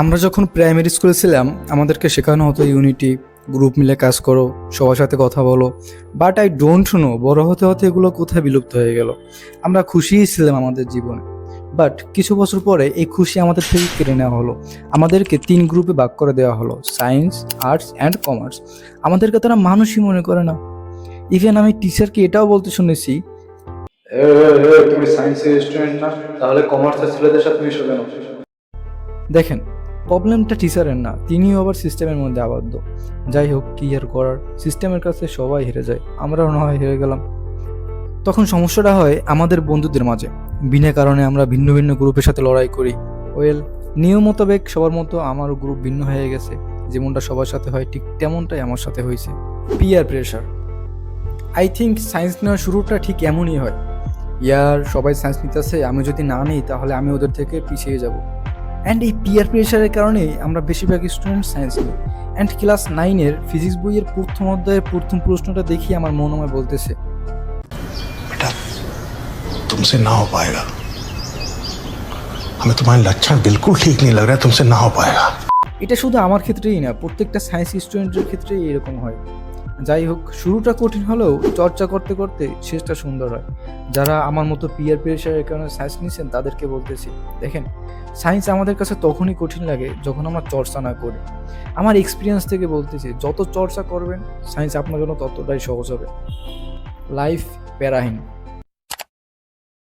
আমরা যখন প্রাইমারি স্কুলে ছিলাম আমাদেরকে শেখানো হতো ইউনিটি, গ্রুপ মিলে কাজ করো, সবার সাথে কথা বলো। বাট আই ডোন্ট নো বড় হতে হতে এগুলো কোথায় বিলুপ্ত হয়ে গেল। আমরা খুশিই ছিলাম আমাদের জীবনে, বাট কিছু বছর পরে এই খুশি আমাদের থেকে কেড়ে নেওয়া হলো। আমাদেরকে 3 গ্রুপে ভাগ করে দেওয়া হলো, সায়েন্স, আর্টস অ্যান্ড কমার্স। আমাদেরকে তারা মানুষই মনে করে না। ইভেন আমি টিচারকে এটাও বলতে শুনেছি, তুমি সায়েন্সের স্টুডেন্ট না, তাহলে কমার্সের ছেলেদের সাথে মিশো কেন? দেখেন, প্রবলেমটা টিচারের না, তিনিও আবার সিস্টেমের মধ্যে আবদ্ধ। যাই হোক, কি আর করার, সিস্টেমের কাছে সবাই হেরে যায়, আমরাও না হয় হেরে গেলাম। তখন সমস্যাটা হয় আমাদের বন্ধুদের মাঝে। বিনা কারণে আমরা ভিন্ন ভিন্ন গ্রুপের সাথে লড়াই করি। ওয়েল, নিয়ম মোতাবেক সবার মতো আমারও গ্রুপ ভিন্ন হয়ে গেছে। যেমনটা সবার সাথে হয় ঠিক তেমনটাই আমার সাথে হয়েছে। Peer pressure. I think science নেওয়ার শুরুটা ঠিক এমনই হয়। ইয়ার সবাই সায়েন্স নিতেছে, আমি যদি না নিই তাহলে আমি ওদের থেকে পিছিয়ে যাব। অ্যান্ড এই পিয়ার প্রেশারের কারণেই আমরা বেশিরভাগ স্টুডেন্ট সায়েন্স নিই। অ্যান্ড ক্লাস 9-এর ফিজিক্স বইয়ের প্রথম অধ্যায়ের প্রথম প্রশ্নটা দেখি আমার মন আমায় বলতেছে, बेटा तुमसे ना हो पाएगा। हमें तुम्हारे लक्षण बिल्कुल ठीक नहीं लग रहा है, तुमसे ना हो पाएगा। এটা শুধু আমার ক্ষেত্রেই না, প্রত্যেকটা সায়েন্স স্টুডেন্টের ক্ষেত্রেই এরকম হয়। যাই হোক, শুরুটা কঠিন হলেও চর্চা করতে করতে শেষটা সুন্দর হয়। যারা আমার মতো পিয়ার প্রেশারের কারণে সায়েন্স নিয়েছেন তাদেরকে বলতেছি, দেখেন, সায়েন্স আমাদের কাছে তখনই কঠিন লাগে যখন আমরা চর্চা না করি। আমার এক্সপিরিয়েন্স থেকে বলতেছি, যত চর্চা করবেন সায়েন্স আপনার জন্য ততটাই সহজ হবে। লাইফ প্যারাহীন।